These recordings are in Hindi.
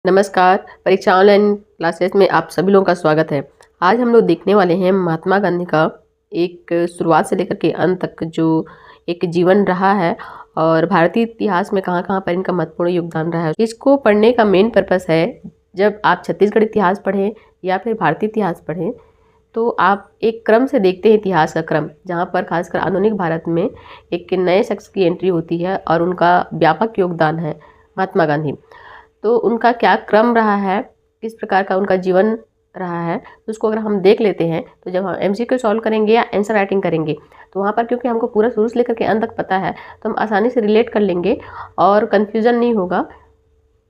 नमस्कार। परीक्षा ऑनलाइन क्लासेस में आप सभी लोगों का स्वागत है। आज हम लोग देखने वाले हैं महात्मा गांधी का एक शुरुआत से लेकर के अंत तक जो एक जीवन रहा है और भारतीय इतिहास में कहाँ-कहाँ पर इनका महत्वपूर्ण योगदान रहा है। इसको पढ़ने का मेन पर्पस है, जब आप छत्तीसगढ़ इतिहास पढ़ें या फिर भारतीय इतिहास पढ़ें तो आप एक क्रम से देखते हैं इतिहास का क्रम, जहाँ पर खासकर आधुनिक भारत में एक नए शख्स की एंट्री होती है और उनका व्यापक योगदान है महात्मा गांधी। तो उनका क्या क्रम रहा है, किस प्रकार का उनका जीवन रहा है, उसको अगर हम देख लेते हैं तो जब हम एमसीक्यू सॉल्व करेंगे या आंसर राइटिंग करेंगे तो वहाँ पर क्योंकि हमको पूरा शुरू से लेकर के अंत तक पता है तो हम आसानी से रिलेट कर लेंगे और कन्फ्यूज़न नहीं होगा।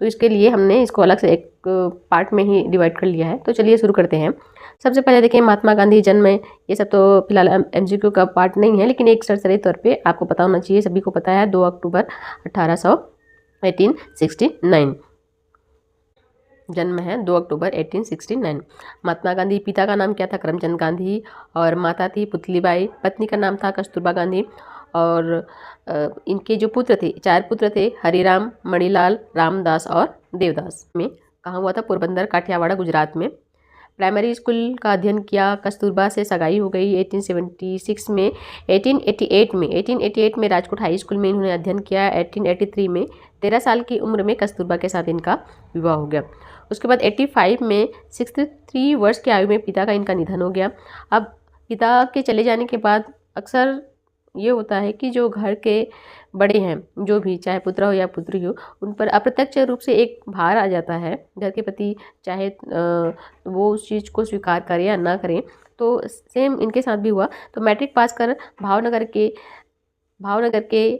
तो इसके लिए हमने इसको अलग से एक पार्ट में ही डिवाइड कर लिया है। तो चलिए शुरू करते हैं। सबसे पहले देखिए महात्मा गांधी जन्म में, ये सब तो फिलहाल एमसीक्यू का पार्ट नहीं है, लेकिन एक सरसरी तौर पे आपको पता होना चाहिए, सभी को पता है 2 अक्टूबर 1869 जन्म है। 2 अक्टूबर 1869। महात्मा गांधी पिता का नाम क्या था? करमचंद गांधी। और माता थी पुतलीबाई। पत्नी का नाम था कस्तूरबा गांधी। और इनके जो पुत्र थे, 4 पुत्र थे, हरिराम, मणिलाल, रामदास और देवदास। में कहाँ हुआ था? पोरबंदर, काठियावाड़, गुजरात में। प्राइमरी स्कूल का अध्ययन किया। कस्तूरबा से सगाई हो गई 1876 में। 1888 में राजकोट हाई स्कूल में इन्होंने अध्ययन किया। 1883 में 13 साल की उम्र में कस्तूरबा के साथ इनका विवाह हो गया। उसके बाद 85 में 63 वर्ष की आयु में पिता का इनका निधन हो गया। अब पिता के चले जाने के बाद अक्सर ये होता है कि जो घर के बड़े हैं, जो भी चाहे पुत्र हो या पुत्री हो, उन पर अप्रत्यक्ष रूप से एक भार आ जाता है घर के प्रति, चाहे वो उस चीज़ को स्वीकार करें या ना करें। तो सेम इनके साथ भी हुआ। तो मैट्रिक पास कर भावनगर के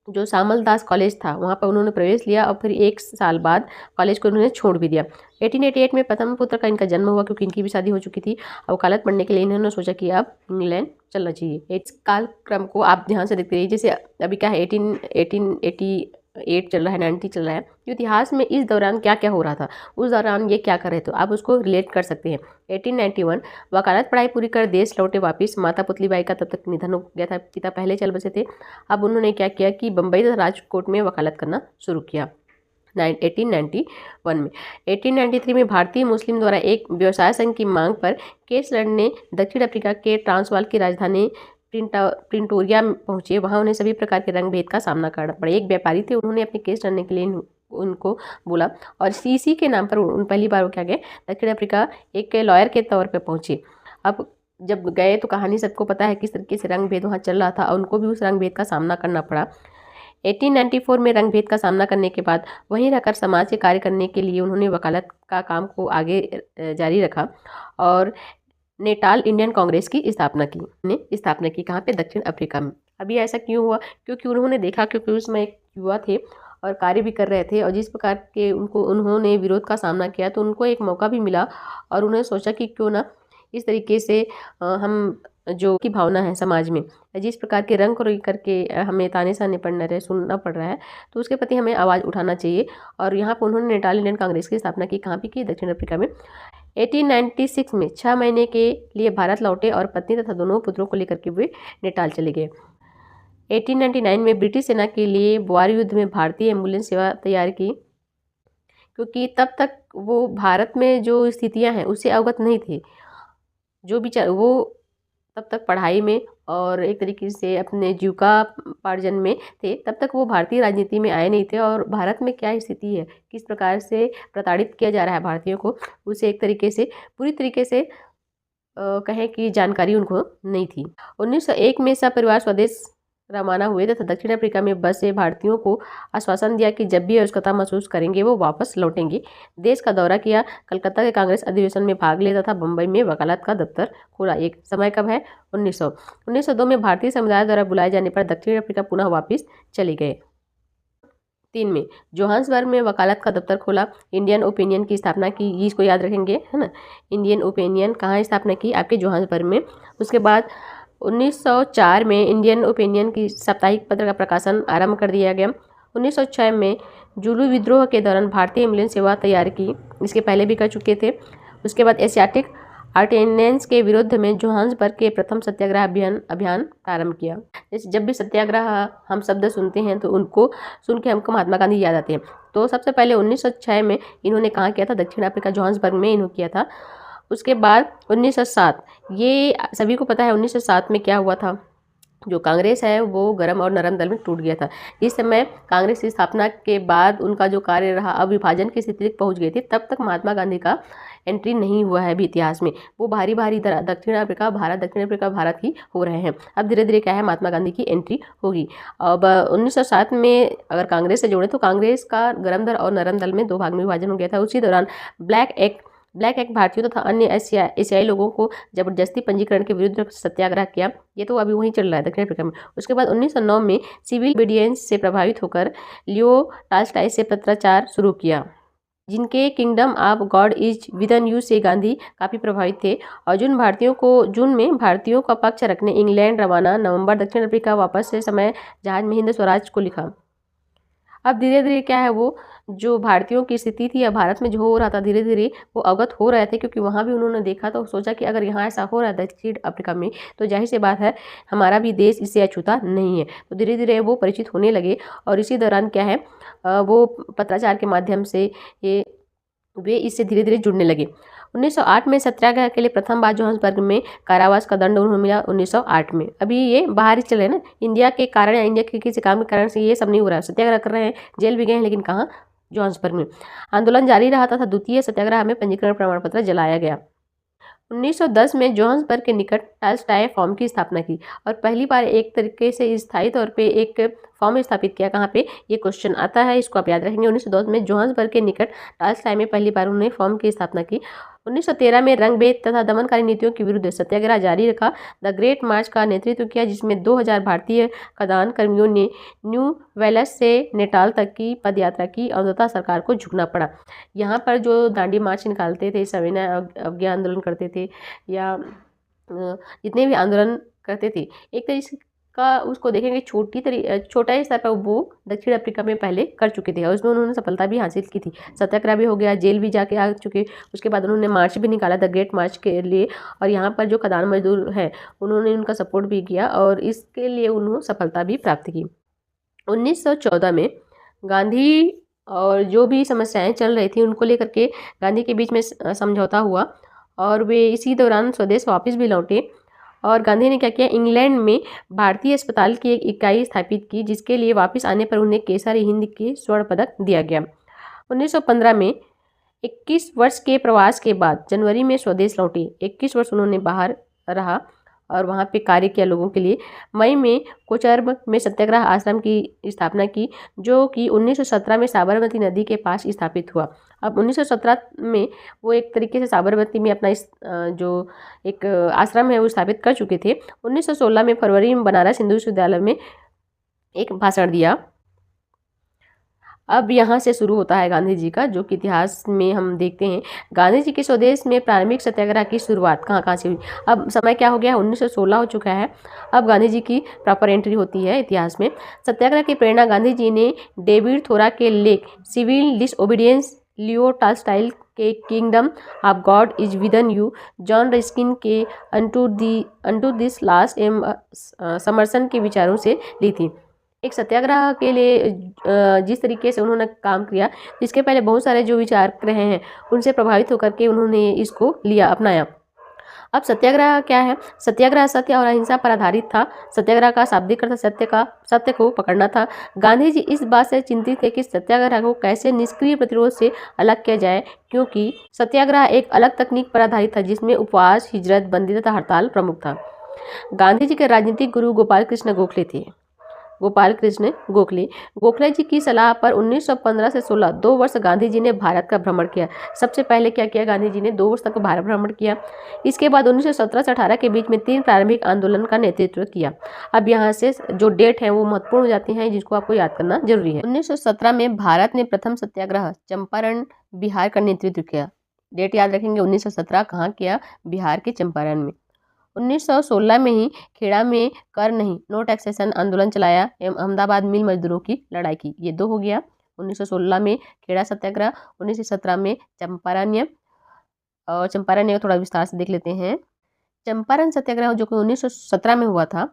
जो सामल दास कॉलेज था वहाँ पर उन्होंने प्रवेश लिया और फिर 1 साल बाद कॉलेज को उन्होंने छोड़ भी दिया। 1888 में प्रथम पुत्र का इनका जन्म हुआ, क्योंकि इनकी भी शादी हो चुकी थी। अब वकालत पढ़ने के लिए इन्होंने सोचा कि अब इंग्लैंड चलना चाहिए। इस कालक्रम को आप ध्यान से देखते रहिए। जैसे अभी क्या है, 1888 चल रहा है, 90 चल रहा है। तो इतिहास में इस दौरान क्या क्या हो रहा था, उस दौरान ये क्या कर रहे थे, आप उसको रिलेट कर सकते हैं। 1891 वकालत पढ़ाई पूरी कर देश लौटे वापिस। माता पुतलीबाई का तब तक निधन हो गया था, पिता पहले चल बसे थे। अब उन्होंने क्या किया कि बम्बई तथा राजकोट में वकालत करना शुरू किया 1891 में। 1893 में भारतीय मुस्लिम द्वारा एक व्यवसाय संघ की मांग पर केस लड़ने दक्षिण अफ्रीका के ट्रांसवाल की राजधानी प्रिंटोरिया पहुंचे। वहां उन्हें सभी प्रकार के रंग भेद का सामना करना पड़ा। एक व्यापारी थे, उन्होंने अपने केस लड़ने के लिए उनको बोला और सीसी के नाम पर पहली बार वो क्या गए, दक्षिण अफ्रीका एक लॉयर के तौर पर पहुंचे। अब जब गए तो कहानी सबको पता है किस तरीके से रंग भेद वहाँ चल रहा था और उनको भी उस रंग भेद का सामना करना पड़ा। 1894 में रंग भेद का सामना करने के बाद वहीं रहकर समाज के कार्य करने के लिए उन्होंने वकालत का काम को आगे जारी रखा और नेटाल इंडियन कांग्रेस की स्थापना की कहाँ पे? दक्षिण अफ्रीका में। अभी ऐसा क्यों हुआ? क्योंकि उन्होंने देखा, क्योंकि उसमें एक युवा थे और कार्य भी कर रहे थे और जिस प्रकार के उन्होंने विरोध का सामना किया तो उनको एक मौका भी मिला और उन्होंने सोचा कि क्यों ना इस तरीके से हम जो की भावना है समाज में, जिस प्रकार के रंग को करके हमें ताने सहने पड़ रहे, सुनना पड़ रहा है, तो उसके प्रति हमें आवाज़ उठाना चाहिए। और यहाँ पर उन्होंने नेटाल इंडियन कांग्रेस की स्थापना की। कहाँ पे की? दक्षिण अफ्रीका में। 1896 में 6 महीने के लिए भारत लौटे और पत्नी तथा दोनों पुत्रों को लेकर के वे नेटाल चले गए। 1899 में ब्रिटिश सेना के लिए बोअर युद्ध में भारतीय एम्बुलेंस सेवा तैयार की, क्योंकि तब तक वो भारत में जो स्थितियां हैं उससे अवगत नहीं थे। जो भी वो तब तक पढ़ाई में और एक तरीके से अपने जीविकोपार्जन में थे, तब तक वो भारतीय राजनीति में आए नहीं थे और भारत में क्या स्थिति है, किस प्रकार से प्रताड़ित किया जा रहा है भारतीयों को, उसे एक तरीके से पूरी तरीके से कहें कि जानकारी उनको नहीं थी। 1901 में सपरिवार स्वदेश रवाना हुए तथा दक्षिण अफ्रीका में बसे भारतीयों को आश्वासन दिया कि जब भी आवश्यकता महसूस करेंगे वो वापस लौटेंगे। देश का दौरा किया, कलकत्ता के कांग्रेस अधिवेशन में भाग लिया तथा बम्बई में वकालत का दफ्तर खोला। एक समय कब है? 1902 में भारतीय समुदाय द्वारा बुलाए जाने पर दक्षिण अफ्रीका पुनः वापिस चले गए। 3 में जोहान्सबर्ग में वकालत का दफ्तर खोला। इंडियन ओपिनियन की स्थापना की, इसको याद रखेंगे, है ना। इंडियन ओपिनियन कहाँ स्थापना की? आपके जोहान्सबर्ग में। उसके बाद 1904 में इंडियन ओपिनियन की साप्ताहिक पत्र का प्रकाशन आरंभ कर दिया गया। 1906 में जुलू विद्रोह के दौरान भारतीय एम्बुलेंस सेवा तैयार की, इसके पहले भी कर चुके थे। उसके बाद एशियाटिक अटेंडेंस के विरुद्ध में जोहान्सबर्ग के प्रथम सत्याग्रह अभियान प्रारंभ किया। जैसे जब भी सत्याग्रह हम शब्द सुनते हैं तो उनको सुन के हमको महात्मा गांधी याद आते हैं। तो तो सबसे पहले 1906 में इन्होंने कहाँ किया था, दक्षिण अफ्रीका जोहान्सबर्ग में इन्होंने किया था। उसके बाद 1907, ये सभी को पता है 1907 में क्या हुआ था, जो कांग्रेस है वो गरम और नरम दल में टूट गया था। इस समय कांग्रेस की स्थापना के बाद उनका जो कार्य रहा, अब विभाजन की स्थिति तक पहुंच गई थी। तब तक महात्मा गांधी का एंट्री नहीं हुआ है अभी इतिहास में। वो भारी भारी दक्षिण अफ्रीका भारत ही हो रहे हैं। अब धीरे धीरे क्या है, महात्मा गांधी की एंट्री होगी। अब 1907 में अगर कांग्रेस से जोड़े तो कांग्रेस का गरम दल और नरम दल में 2 भाग में विभाजन हो गया था। उसी दौरान ब्लैक एक्ट भारतीयों तथा अन्य एशियाई लोगों को जबरदस्ती पंजीकरण के विरुद्ध सत्याग्रह किया। ये तो अभी वहीं चल रहा है दक्षिण अफ्रीका में। उसके बाद 1909 में सिविल ओबीडियंस से प्रभावित होकर लियो टॉल्स्टॉय से पत्राचार शुरू किया, जिनके kingdom of God is within you से गांधी काफ़ी प्रभावित थे। और जून में भारतीयों का पक्ष रखने इंग्लैंड रवाना, नवंबर दक्षिण अफ्रीका वापस से समय जहाज में हिंद स्वराज को लिखा। अब धीरे धीरे क्या है, वो जो भारतीयों की स्थिति थी या भारत में जो हो रहा था, धीरे धीरे वो अवगत हो रहे थे, क्योंकि वहाँ भी उन्होंने देखा तो सोचा कि अगर यहाँ ऐसा हो रहा है दक्षिण अफ्रीका में, तो जाहिर सी बात है हमारा भी देश इससे अछूता नहीं है। तो धीरे धीरे वो परिचित होने लगे। और इसी दौरान क्या है, वो पत्राचार के माध्यम से वे इससे धीरे धीरे जुड़ने लगे। 1908 में सत्याग्रह के लिए प्रथम बार जोहान्सबर्ग में कारावास का दंड उन्हें मिला 1908 में। अभी ये बाहर ही चले ना, इंडिया के कारण या इंडिया के किसी काम के कारण से ये सब नहीं हो रहा है। सत्याग्रह कर रहे हैं, जेल भी गए हैं, लेकिन कहाँ, जोहान्सबर्ग में। आंदोलन जारी रहा था। द्वितीय सत्याग्रह में पंजीकरण प्रमाण पत्र जलाया गया। 1910 में जोहान्सबर्ग के निकट टॉल्स्टॉय फॉर्म की स्थापना की और पहली बार एक तरीके से स्थायी तौर पे एक फॉर्म स्थापित किया। कहाँ पे, ये क्वेश्चन आता है, इसको आप याद रखेंगे। 1910 में जोहान्सबर्ग के निकट टॉल्स्टॉय में पहली बार उन्होंने फॉर्म की स्थापना की। 1913 में रंगभेद तथा दमनकारी नीतियों के विरुद्ध सत्याग्रह जारी रखा। द ग्रेट मार्च का नेतृत्व किया, जिसमें 2000 भारतीय खदान कर्मियों ने न्यू वेल्स से नेटाल तक की पदयात्रा की और अंततः सरकार को झुकना पड़ा। यहाँ पर जो दांडी मार्च निकालते थे, सविनय अवज्ञा आंदोलन करते थे या जितने भी आंदोलन करते थे, एक तरीके का उसको देखेंगे छोटा ही स्तर पर वो दक्षिण अफ्रीका में पहले कर चुके थे और उसमें उन्होंने सफलता भी हासिल की थी। सत्याग्रह भी हो गया, जेल भी जाके आ चुके। उसके बाद उन्होंने मार्च भी निकाला, द ग्रेट मार्च के लिए। और यहाँ पर जो खदान मजदूर हैं उन्होंने उनका सपोर्ट भी किया और इसके लिए उन्होंने सफलता भी प्राप्त की। 1914 में गांधी और जो भी समस्याएं चल रही थी उनको लेकर के गांधी के बीच में समझौता हुआ और वे इसी दौरान स्वदेश वापस भी लौटे। और गांधी ने क्या किया, इंग्लैंड में भारतीय अस्पताल की एक इकाई स्थापित की, जिसके लिए वापस आने पर उन्हें केसरी हिंद के स्वर्ण पदक दिया गया। 1915 में 21 वर्ष के प्रवास के बाद जनवरी में स्वदेश लौटे। 21 वर्ष उन्होंने बाहर रहा और वहाँ पे कार्य किया लोगों के लिए। मई में कोचरब में सत्याग्रह आश्रम की स्थापना की, जो कि 1917 में साबरमती नदी के पास स्थापित हुआ। अब 1917 में वो एक तरीके से साबरमती में अपना जो एक आश्रम है वो स्थापित कर चुके थे। 1916 में फरवरी में बनारस हिंदू विश्वविद्यालय में एक भाषण दिया। अब यहाँ से शुरू होता है गांधी जी का, जो कि इतिहास में हम देखते हैं गांधी जी के स्वदेश में प्रारंभिक सत्याग्रह की शुरुआत कहाँ से हुई। अब समय क्या हो गया है, 1916 हो चुका है। अब गांधी जी की प्रॉपर एंट्री होती है इतिहास में। सत्याग्रह की प्रेरणा गांधी जी ने डेविड थोरा के लेख सिविल डिसओबीडियंस, लियो टॉल्स्टॉय के kingdom of God is within you, John Ruskin के अनटू दिस लास्ट एम समरसन के विचारों से ली थी। एक सत्याग्रह के लिए जिस तरीके से उन्होंने काम किया, इसके पहले बहुत सारे जो विचार रहे हैं उनसे प्रभावित होकर के उन्होंने इसको लिया, अपनाया। अब सत्याग्रह क्या है, सत्याग्रह सत्य और अहिंसा पर आधारित था। सत्याग्रह का शाब्दिक अर्थ सत्य को पकड़ना था। गांधी जी इस बात से चिंतित थे कि सत्याग्रह को कैसे निष्क्रिय प्रतिरोध से अलग किया जाए, क्योंकि सत्याग्रह एक अलग तकनीक पर आधारित था जिसमें उपवास, हिजरत, बंदी तथा हड़ताल प्रमुख था। गांधी जी के राजनीतिक गुरु गोपाल कृष्ण गोखले थे। गोखले जी की सलाह पर 1915 से 16 2 वर्ष गांधी जी ने भारत का भ्रमण किया। सबसे पहले क्या किया, गांधी जी ने 2 वर्ष तक भारत भ्रमण किया। इसके बाद 1917 से 18 के बीच में 3 प्रारंभिक आंदोलन का नेतृत्व किया। अब यहाँ से जो डेट है वो महत्वपूर्ण हो जाती हैं, जिसको आपको याद करना जरूरी है। 1917 में भारत ने प्रथम सत्याग्रह चंपारण बिहार का नेतृत्व किया। डेट याद रखेंगे, 1917 कहाँ किया, बिहार के चंपारण में। 1916 में ही खेड़ा में कर नहीं, नो टैक्सेशन आंदोलन चलाया एवं अहमदाबाद मिल मजदूरों की लड़ाई की। ये 2 हो गया। 1916 में खेड़ा सत्याग्रह, 1917 में चंपारण्य। और चंपारण्य को थोड़ा विस्तार से देख लेते हैं। चंपारण सत्याग्रह जो कि 1917 में हुआ था,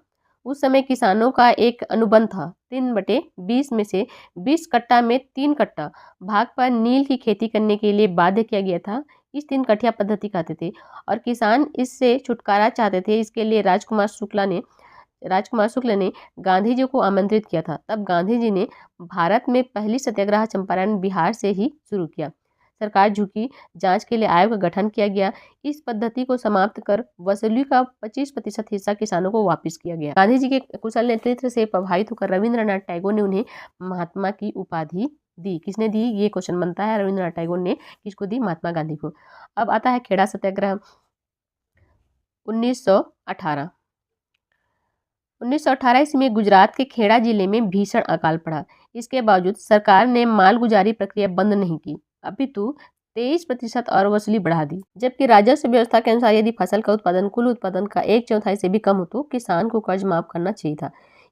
उस समय किसानों का एक अनुबंध था, 3/20 में से 20 कट्टा में 3 कट्टा भाग पर नील की खेती करने के लिए बाध्य किया गया था। इस 3 कठिया पद्धति कहते थे और किसान इससे छुटकारा चाहते थे। इसके लिए राजकुमार शुक्ल ने गांधी जी को आमंत्रित किया था। तब गांधी जी ने भारत में पहली सत्याग्रह चंपारण बिहार से ही शुरू किया। सरकार झुकी, जांच के लिए आयोग का गठन किया गया। इस पद्धति को समाप्त कर वसूली का 25% हिस्सा किसानों को वापस किया गया। गांधी जी के कुशल नेतृत्व से प्रभावित होकर रविंद्रनाथ टैगोर ने उन्हें महात्मा की उपाधि दी। किसने दी, ये क्वेश्चन बनता है। रविंद्रनाथ टैगोर ने किसको दी, महात्मा गांधी को। अब आता है खेड़ा सत्याग्रह 1918। 1918 ईस्वी में गुजरात के खेड़ा जिले में भीषण अकाल पड़ा। इसके बावजूद सरकार ने मालगुजारी प्रक्रिया बंद नहीं की, अपितु 23% और वसूली बढ़ा दी। जबकि राजस्व व्यवस्था के अनुसार यदि फसल का उत्पादन कुल उत्पादन का 1/4 से भी कम हो तो किसान को कर्ज माफ करना चाहिए था।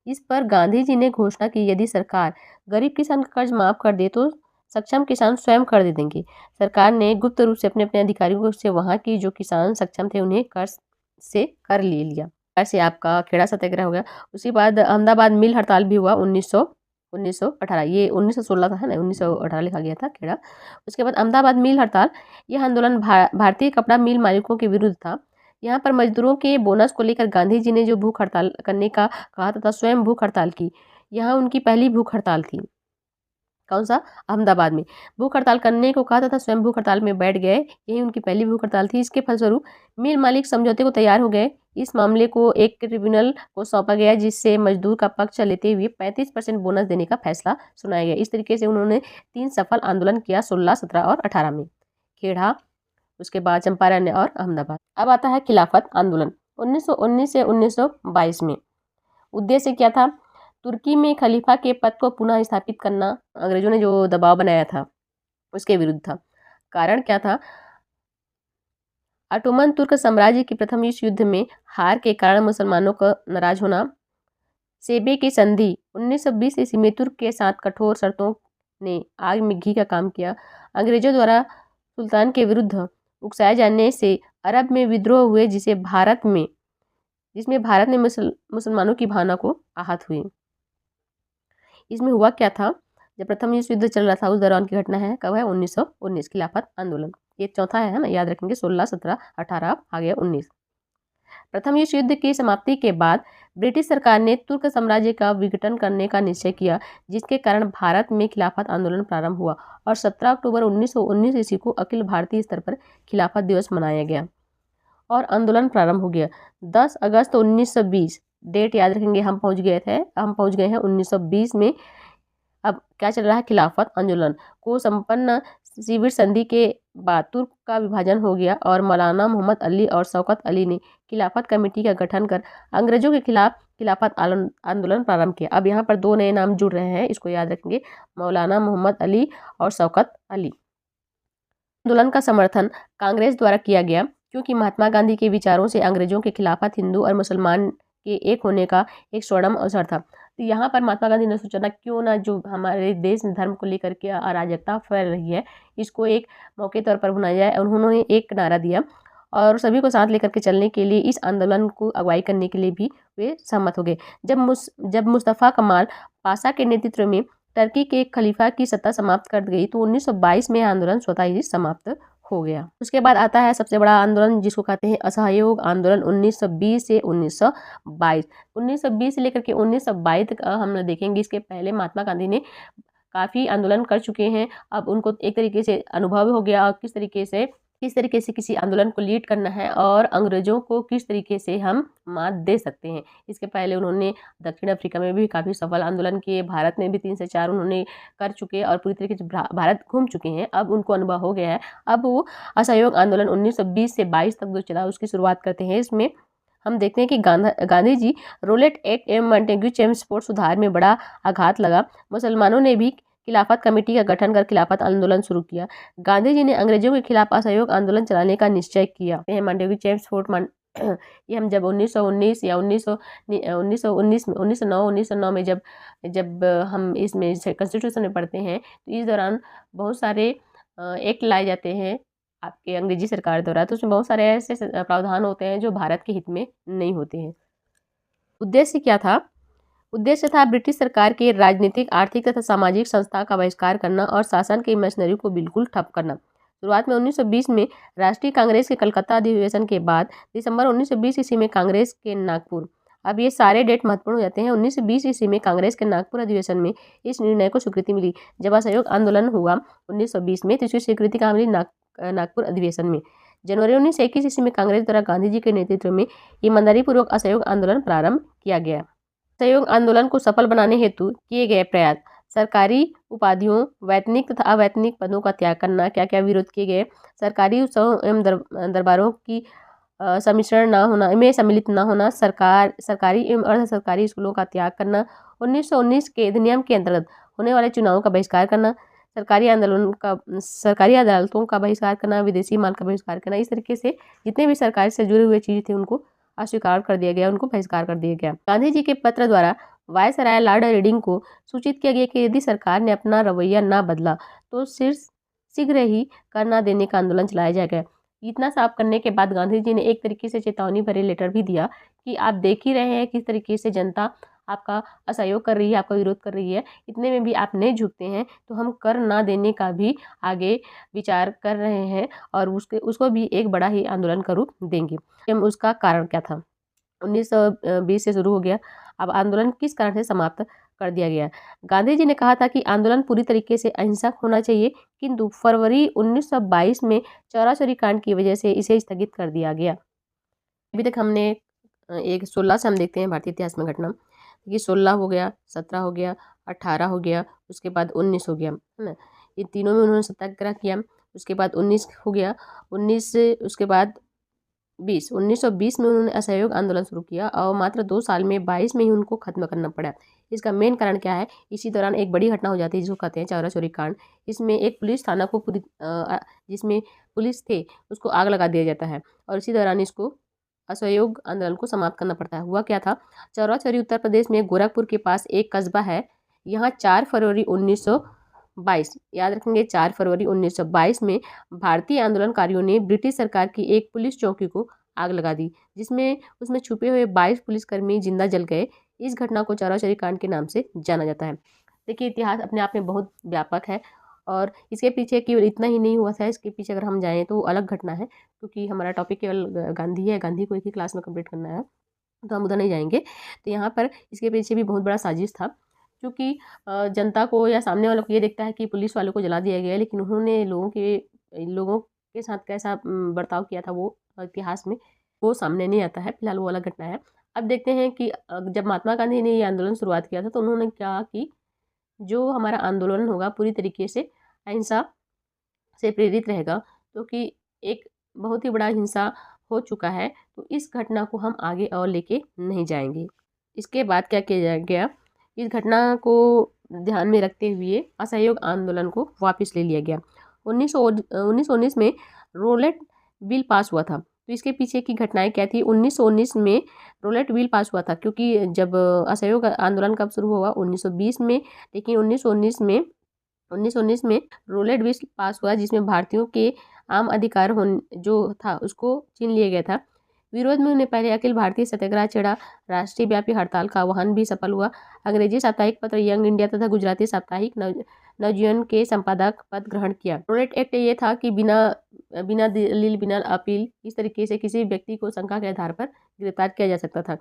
इस पर गांधी जी ने घोषणा की, यदि सरकार गरीब किसान का कर्ज माफ कर दे तो सक्षम किसान स्वयं कर दे देंगे। सरकार ने गुप्त रूप से अपने अधिकारियों से वहाँ की जो किसान सक्षम थे उन्हें कर्ज से कर ले लिया। ऐसे आपका खेड़ा सत्याग्रह हो गया। उसके बाद अहमदाबाद मिल हड़ताल भी हुआ 1918। ये 1916 था, है ना, 1918 लिखा गया था खेड़ा। उसके बाद अहमदाबाद मिल हड़ताल, यह आंदोलन भारतीय कपड़ा मिल मालिकों के विरुद्ध था। यहाँ पर मजदूरों के बोनस को लेकर गांधी जी ने जो भूख हड़ताल करने का कहा था स्वयं भूख हड़ताल की। यहाँ उनकी पहली भूख हड़ताल थी। कौन सा, अहमदाबाद में भूख हड़ताल करने को कहा था स्वयं भूख हड़ताल में बैठ गए। यही उनकी पहली भूख हड़ताल थी। इसके फलस्वरूप मिल मालिक समझौते को तैयार हो गए। इस मामले को एक ट्रिब्यूनल को सौंपा गया जिससे मजदूर का पक्ष लेते हुए 35% बोनस देने का फैसला सुनाया गया। इस तरीके से उन्होंने 3 सफल आंदोलन किया 16, 17 और 18 में। खेड़ा, उसके बाद चंपारण और अहमदाबाद। अब आता है खिलाफत आंदोलन 1919 से 1922 में। उद्देश्य क्या था, तुर्की में खलीफा के पद को पुनः स्थापित करना। अंग्रेजों ने जो दबाव बनाया था उसके विरुद्ध था। कारण क्या था, ऑटोमन तुर्क साम्राज्य की प्रथम विश्व युद्ध में हार के कारण मुसलमानों का नाराज होना। सेबे की संधि 1920 ईस्वी में तुर्क के साथ कठोर शर्तों ने आग में घी का काम किया। अंग्रेजों द्वारा सुल्तान के विरुद्ध उकसाए जाने से अरब में विद्रोह हुए जिसमें भारत में मुसलमानों की भावना को आहत हुई। इसमें हुआ क्या था, जब प्रथम विश्व युद्ध चल रहा था उस दौरान की घटना है। कब है, 1919 खिलाफत आंदोलन। ये चौथा है ना, याद रखेंगे। 16, 17, 18 आ गया 19। प्रथम विश्व युद्ध की समाप्ति के बाद ब्रिटिश सरकार ने तुर्क साम्राज्य का विघटन करने का निश्चय किया, जिसके कारण भारत में खिलाफत आंदोलन प्रारंभ हुआ और 17 अक्टूबर 1919 ईस्वी को अखिल भारतीय स्तर पर खिलाफत दिवस मनाया गया और आंदोलन प्रारंभ हो गया। 10 अगस्त 1920 डेट याद रखेंगे। हम पहुंच गए हैं 1920 में। अब क्या चल रहा है, खिलाफत आंदोलन को संपन्न शिविर संधि के बाद तुर्क का विभाजन हो गया और मौलाना मोहम्मद अली और शौकत अली ने खिलाफत कमेटी का गठन कर अंग्रेजों के खिलाफ खिलाफत आंदोलन प्रारंभ किया। अब यहाँ पर 2 नए नाम जुड़ रहे हैं, इसको याद रखेंगे, मौलाना मोहम्मद अली और शौकत अली। आंदोलन का समर्थन कांग्रेस द्वारा किया गया क्योंकि महात्मा गांधी के विचारों से अंग्रेजों के खिलाफत हिंदू और मुसलमान के एक होने का एक स्वर्णिम अवसर था। तो यहाँ पर महात्मा गांधी ने सोचा था क्यों ना जो हमारे देश में धर्म को लेकर के अराजकता फैल रही है इसको एक मौके तौर पर भुनाया जाए। उन्होंने एक नारा दिया और सभी को साथ लेकर के चलने के लिए इस आंदोलन को अगुवाई करने के लिए भी वे सहमत हो गए। जब मुस्तफ़ा कमाल पाशा के नेतृत्व में टर्की के खलीफा की सत्ता समाप्त कर गई तो 1922 में आंदोलन स्वतः ही समाप्त हो गया। उसके बाद आता है सबसे बड़ा आंदोलन जिसको कहते हैं असहयोग आंदोलन 1920 से 1922। 1920 से लेकर के 1922 तक हम देखेंगे। इसके पहले महात्मा गांधी ने काफ़ी आंदोलन कर चुके हैं। अब उनको एक तरीके से अनुभव हो गया और किस तरीके से किसी आंदोलन को लीड करना है और अंग्रेजों को किस तरीके से हम मात दे सकते हैं। इसके पहले उन्होंने दक्षिण अफ्रीका में भी काफ़ी सफल आंदोलन किए, भारत में भी 3 से 4 उन्होंने कर चुके और पूरी तरीके से भारत घूम चुके हैं। अब उनको अनुभव हो गया है। अब वो असहयोग आंदोलन 1920 से 22 तक जो चला उसकी शुरुआत करते हैं। इसमें हम देखते हैं कि गांधी जी रोलेट एक्ट एवं मॉन्टेग्यू चेम्सफोर्ड सुधार में बड़ा आघात लगा। मुसलमानों ने भी खिलाफत कमेटी का गठन कर खिलाफत आंदोलन शुरू किया। गांधी जी ने अंग्रेजों के खिलाफ असहयोग आंदोलन चलाने का निश्चय किया। मॉन्टेग्यू चेम्सफोर्ड ये हम जब 1919 या 1919 में 1909 में जब हम इसमें कॉन्स्टिट्यूशन में पढ़ते हैं तो इस दौरान बहुत सारे एक्ट लाए जाते हैं आपके अंग्रेजी सरकार द्वारा। तो उसमें बहुत सारे ऐसे प्रावधान होते हैं जो भारत के हित में नहीं होते हैं। उद्देश्य क्या था? उद्देश्य था ब्रिटिश सरकार के राजनीतिक, आर्थिक तथा सामाजिक संस्था का बहिष्कार करना और शासन की मशीनरी को बिल्कुल ठप करना। शुरुआत में 1920 में राष्ट्रीय कांग्रेस के कलकत्ता अधिवेशन के बाद दिसंबर 1920 ईस्वी में कांग्रेस के नागपुर, अब ये सारे डेट महत्वपूर्ण हो जाते हैं। 1920 ईस्वी में कांग्रेस के नागपुर अधिवेशन में इस निर्णय को स्वीकृति मिली। जब असहयोग आंदोलन हुआ 1920 में, तो इसकी स्वीकृति कहाँ मिली? नागपुर अधिवेशन में। जनवरी 1921 ईस्वी में कांग्रेस द्वारा गांधी जी के नेतृत्व में ईमानदारी पूर्वक असहयोग आंदोलन प्रारंभ किया गया। असहयोग आंदोलन को सफल बनाने हेतु किए गए प्रयास: सरकारी उपाधियों, वैतनिक तथा अवैतनिक पदों का त्याग करना। क्या क्या विरोध किए गए? सरकारी उत्सवों एवं दरबारों की सम्मिश्रण न होना में सम्मिलित न होना, सरकारी एवं अर्ध सरकारी स्कूलों का त्याग करना, 1919 के अधिनियम के अंतर्गत होने वाले चुनावों का बहिष्कार करना, सरकारी अदालतों का बहिष्कार करना, विदेशी माल का बहिष्कार करना। इस तरीके से जितने भी सरकार से जुड़े हुए चीज़ थे उनको अस्वीकार कर दिया गया, उनको बहिष्कार कर दिया गया। गांधी जी के पत्र द्वारा वायसराय लॉर्ड रीडिंग को सूचित किया गया कि यदि सरकार ने अपना रवैया न बदला तो शीघ्र ही कर न देने का आंदोलन चलाया जाएगा। इतना साफ करने के बाद गांधी जी ने एक तरीके से चेतावनी भरे लेटर भी दिया कि आप देख ही रहे हैं किस तरीके से जनता आपका असहयोग कर रही है, आपका विरोध कर रही है, इतने में भी आप नहीं झुकते हैं, तो हम कर ना देने का भी आगे विचार कर रहे हैं और उसको भी एक बड़ा ही आंदोलन का रूप देंगे। उसका कारण क्या था? 1920 से शुरू हो गया। अब आंदोलन किस कारण से समाप्त कर दिया गया? गांधी जी ने कहा था कि आंदोलन पूरी तरीके से अहिंसक होना चाहिए, किंतु फरवरी 1922 में चौरा-चौरी कांड की वजह से इसे स्थगित कर दिया गया। अभी तक हमने एक 16 से हम देखते हैं भारतीय इतिहास में घटना। ये 16 हो गया, 17 हो गया, 18 हो गया, उसके बाद 19 हो गया, है ना? ये तीनों में उन्होंने सत्याग्रह किया। उसके बाद 19 हो गया, 19 से उसके बाद 1920 में उन्होंने असहयोग आंदोलन शुरू किया और मात्र 2 साल में 22 में ही उनको खत्म करना पड़ा। इसका मेन कारण क्या है? इसी दौरान एक बड़ी घटना हो जाती है जिसको कहते हैं चौरा-चौरी कांड। इसमें एक पुलिस थाना को जिसमें पुलिस थे उसको आग लगा दिया जाता है और इसी दौरान इसको असहयोग आंदोलन को समाप्त करना पड़ता है। हुआ क्या था? चौरा-चौरी उत्तर प्रदेश में गोरखपुर के पास एक कस्बा है। यहाँ 4 फरवरी 1922, याद रखेंगे 4 फरवरी 1922 में भारतीय आंदोलनकारियों ने ब्रिटिश सरकार की एक पुलिस चौकी को आग लगा दी, जिसमें उसमें छुपे हुए 22 पुलिसकर्मी जिंदा जल गए। इस घटना को चौरा-चौरी कांड के नाम से जाना जाता है। देखिए, इतिहास अपने आप में बहुत व्यापक है और इसके पीछे केवल इतना ही नहीं हुआ था, इसके पीछे अगर हम जाएँ तो अलग घटना है, क्योंकि हमारा टॉपिक केवल गांधी है, गांधी को एक ही क्लास में कंप्लीट करना है, तो हम उधर नहीं जाएंगे। तो यहाँ पर इसके पीछे भी बहुत बड़ा साजिश था, क्योंकि जनता को या सामने वालों को ये दिखता है कि पुलिस वालों को जला दिया गया है, लेकिन उन्होंने लोगों के साथ कैसा बर्ताव किया था वो इतिहास में वो सामने नहीं आता है। फिलहाल वो अलग घटना है। अब देखते हैं कि जब महात्मा गांधी ने ये आंदोलन शुरुआत किया था तो उन्होंने क्या कि जो हमारा आंदोलन होगा पूरी तरीके से अहिंसा से प्रेरित रहेगा, क्योंकि एक बहुत ही बड़ा हिंसा हो चुका है, तो इस घटना को हम आगे और लेके नहीं जाएंगे। इसके बाद क्या किया गया? इस घटना को ध्यान में रखते हुए असहयोग आंदोलन को वापस ले लिया गया। 1919 में रोलेट बिल पास हुआ था। तो इसके पीछे की घटनाएं क्या थी? 1919 में रोलेट बिल पास हुआ था, क्योंकि जब असहयोग आंदोलन कब शुरू हुआ? 1920 में, लेकिन 1919 में रोलेट बिल पास हुआ, जिसमें भारतीयों के आम अधिकार जो था उसको छीन लिया गया था। विरोध में उन्हें पहले अखिल भारतीय सत्याग्रह छेड़ा, राष्ट्रीय व्यापी हड़ताल का आह्वान भी सफल हुआ। अंग्रेजी साप्ताहिक पत्र यंग इंडिया तथा गुजराती साप्ताहिक नवजीवन के संपादक पद ग्रहण किया। रोलेट एक्ट ये था कि बिना दलील, बिना अपील, इस तरीके से किसी व्यक्ति को शंका के आधार पर गिरफ्तार किया जा सकता था।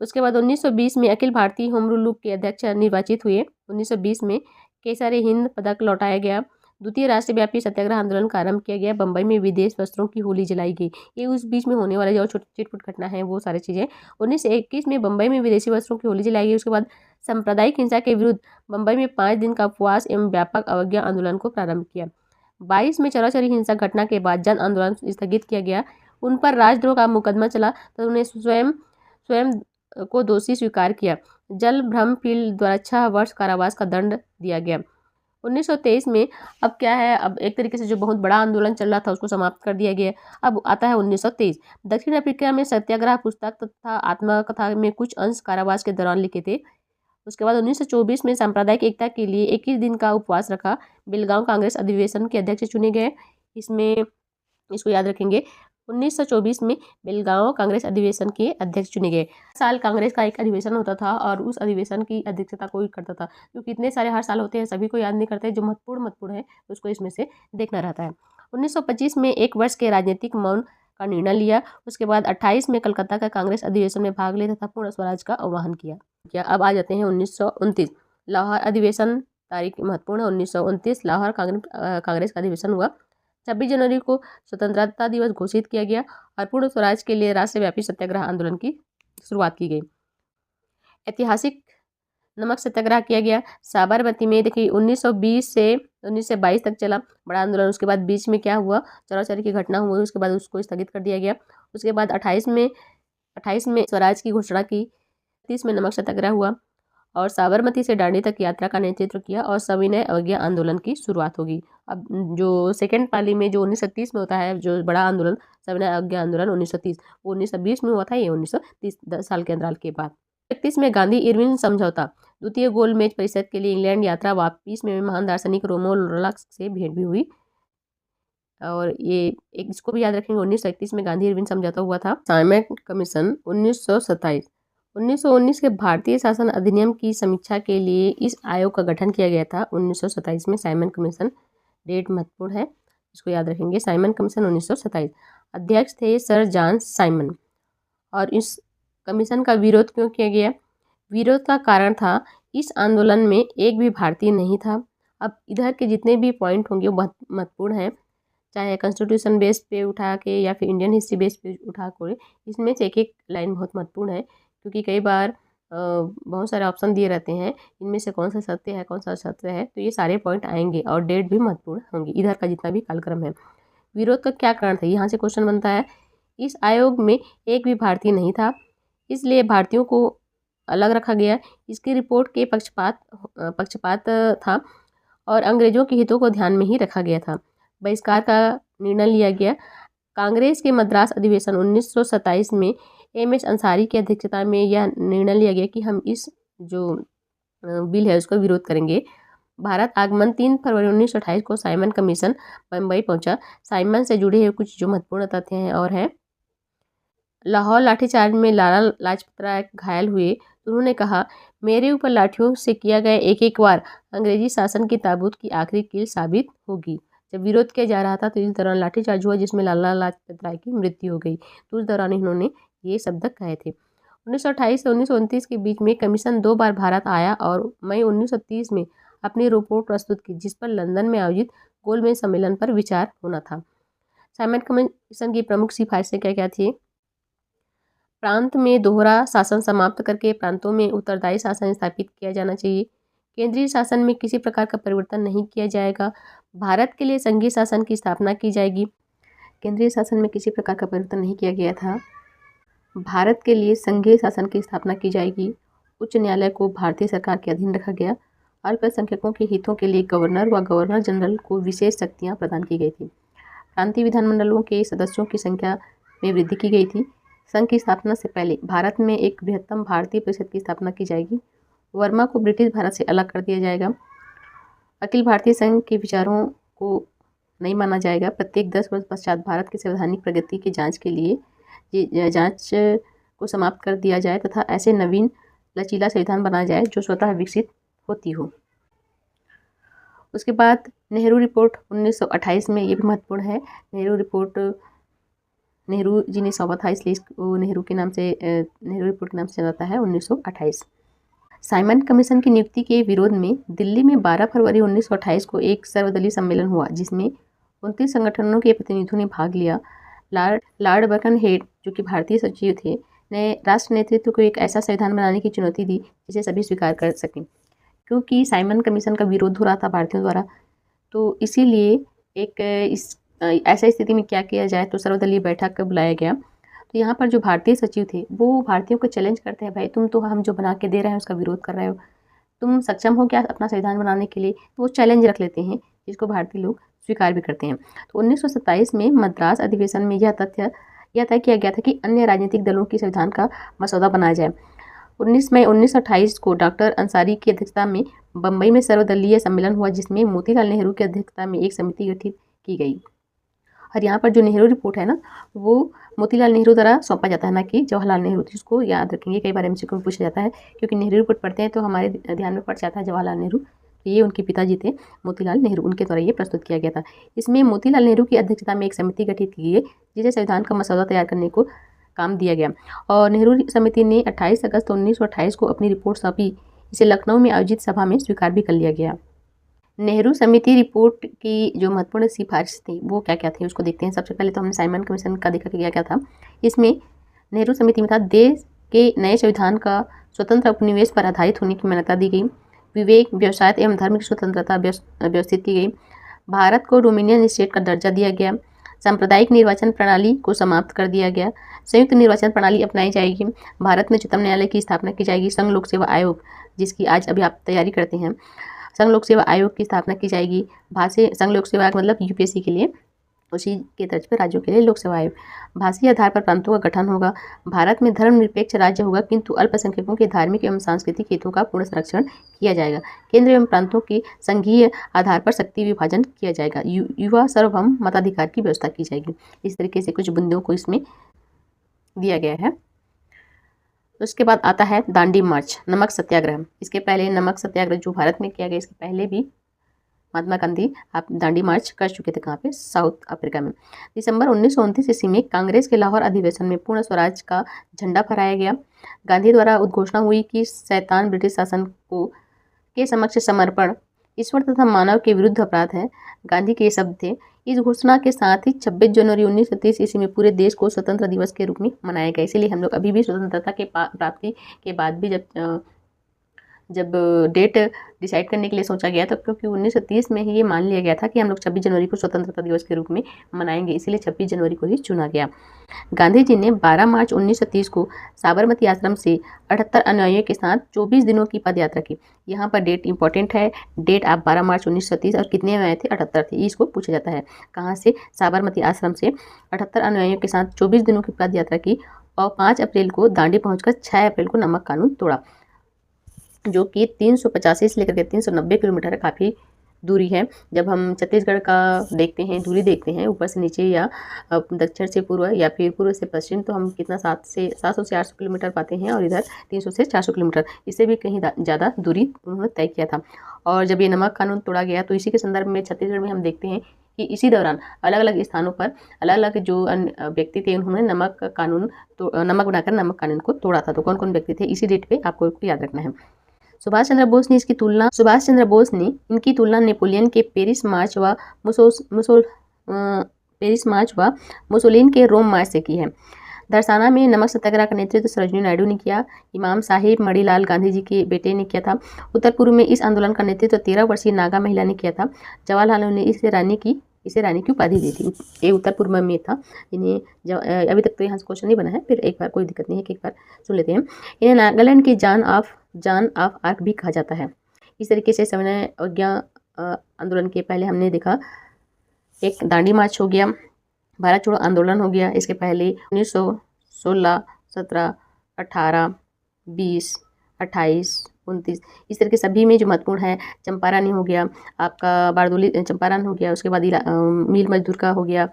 उसके बाद 1920 में Akhil Bharatiya home rule league के अध्यक्ष निर्वाचित हुए। 1920 में केसर हिंद पदक लौटाया गया। द्वितीय राष्ट्रव्यापी सत्याग्रह आंदोलन का आरंभ किया गया। बंबई में विदेश वस्त्रों की होली जलाई गई। ये उस बीच में होने वाले जो चिटपुट घटना है वो सारी चीज़ें। 1921 में बंबई में विदेशी वस्त्रों की होली जलाई गई। उसके बाद सांप्रदायिक हिंसा के विरुद्ध बंबई में 5 दिन का उपवास एवं व्यापक अवज्ञा आंदोलन को प्रारंभ किया। 22 में चौरा-चौरी हिंसा घटना के बाद जन आंदोलन स्थगित किया गया। उन पर राजद्रोह का मुकदमा चला तो उन्हें स्वयं को दोषी स्वीकार किया। जल भ्रम फील्ड द्वारा 6 वर्ष कारावास का दंड दिया गया। 1923 में अब क्या है? अब एक तरीके से जो बहुत बड़ा आंदोलन चल रहा था उसको समाप्त कर दिया गया। अब आता है 1923। दक्षिण अफ्रीका में सत्याग्रह पुस्तक तथा आत्मकथा में कुछ अंश कारावास के दौरान लिखे थे। उसके बाद 1924 में सांप्रदायिक एकता के लिए 21 दिन का उपवास रखा। बेलगांव कांग्रेस अधिवेशन के अध्यक्ष चुने गए। इसको याद रखेंगे, 1924 में बेलगांव कांग्रेस अधिवेशन के अध्यक्ष चुने गए। साल कांग्रेस का एक अधिवेशन होता था और उस अधिवेशन की अध्यक्षता कोई करता था, क्योंकि इतने सारे हर साल होते हैं, सभी को याद नहीं करते। जो महत्वपूर्ण है उसको इसमें से देखना रहता है। 1925 में 1 वर्ष के राजनीतिक मौन का निर्णय लिया। उसके बाद 28 में कलकत्ता का कांग्रेस अधिवेशन में भाग लिया तथा पूर्ण स्वराज का आह्वान किया। अब आ जाते हैं 1929 लाहौर अधिवेशन। तारीख महत्वपूर्ण है, 1929 लाहौर कांग्रेस का अधिवेशन हुआ। 26 जनवरी को स्वतंत्रता दिवस घोषित किया गया और पूर्ण स्वराज के लिए राष्ट्रव्यापी सत्याग्रह आंदोलन की शुरुआत की गई। ऐतिहासिक नमक सत्याग्रह किया गया साबरमती में। देखिए 1920 से 1922 तक चला बड़ा आंदोलन। उसके बाद बीच में क्या हुआ, चौराचौरी की घटना हुई, उसके बाद उसको स्थगित कर दिया गया। उसके बाद 28 में स्वराज की घोषणा की। 30 में नमक सत्याग्रह हुआ और साबरमती से दांडी तक यात्रा का नेतृत्व किया और सविनय अवज्ञा आंदोलन की शुरुआत होगी। अब जो सेकेंड पाली में जो 1930 में होता है, जो बड़ा आंदोलन सविनय अवज्ञा आंदोलन 1930, वो 1920 में हुआ था, ये 1930 10 साल के अंतराल के बाद। 31 में गांधी इरविन समझौता। द्वितीय गोलमेज परिषद के लिए इंग्लैंड यात्रा। वापिस में महान दार्शनिक रोमो लोलाक्स से भेंट भी हुई और ये एक इसको भी याद रखेंगे। 1931 में गांधी इरविन समझौता हुआ था। Simon commission 1927। 1919 के भारतीय शासन अधिनियम की समीक्षा के लिए इस आयोग का गठन किया गया था। 1927 में साइमन कमीशन, डेट महत्वपूर्ण है, इसको याद रखेंगे। Simon commission 1927। अध्यक्ष थे सर जॉन साइमन। और इस कमीशन का विरोध क्यों किया गया? विरोध का कारण था इस आंदोलन में एक भी भारतीय नहीं था। अब इधर के जितने भी पॉइंट होंगे वो बहुत महत्वपूर्ण है, चाहे कॉन्स्टिट्यूशन बेस पे उठा के या फिर इंडियन हिस्ट्री बेस पे उठा कर, इसमें से एक एक लाइन बहुत महत्वपूर्ण है, क्योंकि कई बार बहुत सारे ऑप्शन दिए रहते हैं, इनमें से कौन सा सत्य है कौन सा असत्य है, तो ये सारे पॉइंट आएंगे और डेट भी महत्वपूर्ण होंगी इधर का जितना भी कालक्रम है। विरोध का क्या कारण था, यहाँ से क्वेश्चन बनता है। इस आयोग में एक भी भारतीय नहीं था, इसलिए भारतीयों को अलग रखा गया। इसकी रिपोर्ट के पक्षपात था और अंग्रेजों के हितों को ध्यान में ही रखा गया था। बहिष्कार का निर्णय लिया गया। कांग्रेस के मद्रास अधिवेशन 1927 में एम.एस. अंसारी की अध्यक्षता में यह निर्णय लिया गया कि हम इस जो बिल है उसका विरोध करेंगे। भारत आगमन 3 फरवरी 1928 को साइमन कमीशन बम्बई पहुंचा। साइमन से जुड़े हुए कुछ जो महत्वपूर्ण तथ्य हैं और है, लाहौर लाठीचार्ज में लाला लाजपत राय घायल हुए तो उन्होंने कहा, मेरे ऊपर लाठियों से किया गया एक एक वार अंग्रेजी शासन की ताबूत की आखिरी कील साबित होगी। जब विरोध किया जा रहा था तो इस दौरान लाठीचार्ज हुआ जिसमें लाला लाजपत राय की मृत्यु हो गई, तो उस दौरान इन्होंने ये शब्द कहे थे। 1928 से 1929 के बीच में कमीशन 2 बार भारत आया और मई 1930 में अपनी रिपोर्ट प्रस्तुत की, जिस पर लंदन में आयोजित गोलमेज सम्मेलन पर विचार होना था। साइमन कमीशन की प्रमुख सिफारिशें क्या क्या थी? प्रांत में दोहरा शासन समाप्त करके प्रांतों में उत्तरदायी शासन स्थापित किया जाना चाहिए। केंद्रीय शासन में किसी प्रकार का परिवर्तन नहीं किया जाएगा। भारत के लिए संघीय शासन की स्थापना की जाएगी। केंद्रीय शासन में किसी प्रकार का परिवर्तन नहीं किया गया था। भारत के लिए संघीय शासन की स्थापना की जाएगी। उच्च न्यायालय को भारतीय सरकार के अधीन रखा गया। अल्पसंख्यकों के हितों के लिए गवर्नर व गवर्नर जनरल को विशेष शक्तियाँ प्रदान की गई थी। प्रांतीय विधानमंडलों के सदस्यों की संख्या में वृद्धि की गई थी। संघ की स्थापना से पहले भारत में एक बृहत्तम भारतीय परिषद की स्थापना की जाएगी। वर्मा को ब्रिटिश भारत से अलग कर दिया जाएगा। अखिल भारतीय संघ के विचारों को नहीं माना जाएगा। प्रत्येक 10 वर्ष पश्चात भारत की संवैधानिक प्रगति की जांच के लिए जांच को समाप्त कर दिया जाए तथा ऐसे नवीन लचीला संविधान बनाया जाए जो स्वतः विकसित होती हो। उसके बाद नेहरू रिपोर्ट 1928 में, ये भी महत्वपूर्ण है। नेहरू रिपोर्ट नेहरू जी ने सौंपा था, इसलिए इसको नेहरू रिपोर्ट के नाम से जाता है। 1928 साइमन कमीशन की नियुक्ति के विरोध में दिल्ली में 12 फरवरी 1928 को एक सर्वदलीय सम्मेलन हुआ जिसमें 29 संगठनों के प्रतिनिधियों ने भाग लिया। लॉर्ड बर्कनहेड, जो कि भारतीय सचिव थे, ने राष्ट्र नेतृत्व को एक ऐसा संविधान बनाने की चुनौती दी जिसे सभी स्वीकार कर सकें। क्योंकि साइमन कमीशन का विरोध हो रहा था भारतीयों द्वारा, तो इसीलिए ऐसा स्थिति में क्या किया जाए, तो सर्वदलीय बैठक बुलाया गया। तो यहाँ पर जो भारतीय सचिव थे वो भारतीयों को चैलेंज करते हैं, भाई तुम तो हम जो बना के दे रहे हैं उसका विरोध कर रहे हो, तुम सक्षम हो क्या अपना संविधान बनाने के लिए? तो वो चैलेंज रख लेते हैं, जिसको भारतीय लोग स्वीकार भी करते हैं। तो 1927 में मद्रास अधिवेशन में यह तय किया गया था कि अन्य राजनीतिक दलों की संविधान का मसौदा बनाया जाए। 19 मई 1928 को डॉक्टर अंसारी की अध्यक्षता में बम्बई में सर्वदलीय सम्मेलन हुआ जिसमें मोतीलाल नेहरू की अध्यक्षता में एक समिति गठित की गई और यहाँ पर जो नेहरू रिपोर्ट है ना, वो मोतीलाल नेहरू द्वारा सौंपा जाता है, ना कि जवाहरलाल नेहरू। तो इसको याद रखेंगे, कई बार एमसीक्यू में पूछा जाता है, क्योंकि नेहरू रिपोर्ट पढ़ते हैं तो हमारे ध्यान में पड़ जाता है जवाहरलाल नेहरू। ये उनके पिताजी थे मोतीलाल नेहरू, उनके द्वारा ये प्रस्तुत किया गया था। इसमें मोतीलाल नेहरू की अध्यक्षता में एक समिति गठित की गई, जिसे संविधान का मसौदा तैयार करने को काम दिया गया। और नेहरू समिति ने 28 अगस्त 1928 को अपनी रिपोर्ट सौंपी। इसे लखनऊ में आयोजित सभा में स्वीकार भी कर लिया गया। नेहरू समिति रिपोर्ट की जो महत्वपूर्ण सिफारिश थी वो क्या क्या थी, उसको देखते हैं। सबसे पहले तो हमने साइमन कमीशन का देखा कि क्या क्या था। इसमें नेहरू समिति में था, देश के नए संविधान का स्वतंत्र उपनिवेश पर आधारित होने की मान्यता दी गई। विवेक, व्यवसाय एवं धर्म की स्वतंत्रता व्यवस्थित की गई। भारत को डोमिनियन स्टेट का दर्जा दिया गया। सांप्रदायिक निर्वाचन प्रणाली को समाप्त कर दिया गया। संयुक्त निर्वाचन प्रणाली अपनाई जाएगी। भारत में उच्चतम न्यायालय की स्थापना की जाएगी। संघ लोक सेवा आयोग, जिसकी आज अभी आप तैयारी करते हैं, संघ लोक सेवा आयोग की स्थापना की जाएगी। भाषा संघ लोक सेवा आयोग मतलब यूपीएससी के लिए, उसी के तर्ज पर राज्यों के लिए लोक सेवा आयोग। भाषीय आधार पर प्रांतों का गठन होगा। भारत में धर्मनिरपेक्ष राज्य होगा, किंतु अल्पसंख्यकों के धार्मिक एवं सांस्कृतिक हितों का पूर्ण संरक्षण किया जाएगा। केंद्र एवं प्रांतों के संघीय आधार पर शक्ति विभाजन किया जाएगा। युवा सार्वभौम मताधिकार की व्यवस्था की जाएगी। इस तरीके से कुछ बिंदुओं को इसमें दिया गया है। उसके बाद आता है दांडी मार्च, नमक सत्याग्रह। इसके पहले नमक सत्याग्रह जो भारत में किया गया, इसके पहले भी महात्मा गांधी आप दांडी मार्च कर चुके थे। कहाँ पे? साउथ अफ्रीका में। दिसंबर 1929 ईस्वी में कांग्रेस के लाहौर अधिवेशन में पूर्ण स्वराज का झंडा फहराया गया। गांधी द्वारा उद्घोषणा हुई कि शैतान ब्रिटिश शासन को के समक्ष समर्पण ईश्वर तथा मानव के विरुद्ध अपराध है। गांधी के शब्द थे। इस घोषणा के साथ ही 26 जनवरी 1930 ईस्वी में पूरे देश को स्वतंत्र दिवस के रूप में मनाया गया। इसीलिए हम लोग अभी भी स्वतंत्रता के प्राप्ति के बाद भी जब डेट डिसाइड करने के लिए सोचा गया, तो क्योंकि 1930 में ही ये मान लिया गया था कि हम लोग 26 जनवरी को स्वतंत्रता दिवस के रूप में मनाएंगे, इसीलिए 26 जनवरी को ही चुना गया। गांधी जी ने 12 मार्च 1930 को साबरमती आश्रम से 78 अनुयायियों के साथ 24 दिनों की पद यात्रा की। यहाँ पर डेट इंपॉर्टेंट है। डेट आप 12 मार्च 1930 और कितने अनुयायी थे? 78 थे। इसको पूछा जाता है। कहाँ से? साबरमती आश्रम से 78 अनुयायियों के साथ 24 दिनों की पद यात्रा की और 5 अप्रैल को दांडी पहुँचकर 6 अप्रैल को नमक कानून तोड़ा, जो कि 385 से लेकर के 390 किलोमीटर काफ़ी दूरी है। जब हम छत्तीसगढ़ का देखते हैं, दूरी देखते हैं ऊपर से नीचे या दक्षिण से पूर्व या फिर पूर्व से पश्चिम, तो हम कितना 700 से 800 किलोमीटर पाते हैं, और इधर 300 से 400 किलोमीटर, इससे भी कहीं ज़्यादा दूरी उन्होंने तय किया था। और जब ये नमक कानून तोड़ा गया, तो इसी के संदर्भ में छत्तीसगढ़ में हम देखते हैं कि इसी दौरान अलग अलग स्थानों पर अलग अलग जो व्यक्ति थे, उन्होंने नमक बनाकर नमक कानून को तोड़ा था। तो कौन कौन व्यक्ति थे, इसी डेट पे आपको याद रखना है। सुभाष चंद्र बोस ने इनकी तुलना नेपोलियन के पेरिस मार्च व मुसोलिनी के रोम मार्च से की है। दरसाना में नमक सत्याग्रह का नेतृत्व सरोजिनी नायडू ने किया। इमाम साहिब मणिलाल गांधी जी के बेटे ने किया था। उत्तर पूर्व में इस आंदोलन का नेतृत्व 13 वर्षीय नागा महिला ने किया था। जवाहरलाल नेहरू ने इसे रानी की उपाधि दी थी। ये उत्तर पूर्व में था। इन्हें अभी तक तो यहाँ से क्वेश्चन नहीं बना है, फिर एक बार कोई दिक्कत नहीं है कि एक बार सुन लेते हैं। इन्हें नागालैंड की जान ऑफ आर्क भी कहा जाता है। इस तरीके से सविनय अवज्ञा आंदोलन के पहले हमने देखा, एक दांडी मार्च हो गया, भारत छोड़ो आंदोलन हो गया। इसके पहले 1916, 17, 18, 20, 28, 29, इस तरह के सभी में जो महत्वपूर्ण है, चंपारण हो गया आपका, बारदोली चंपारण हो गया। उसके बाद मिल मजदूर का हो गया।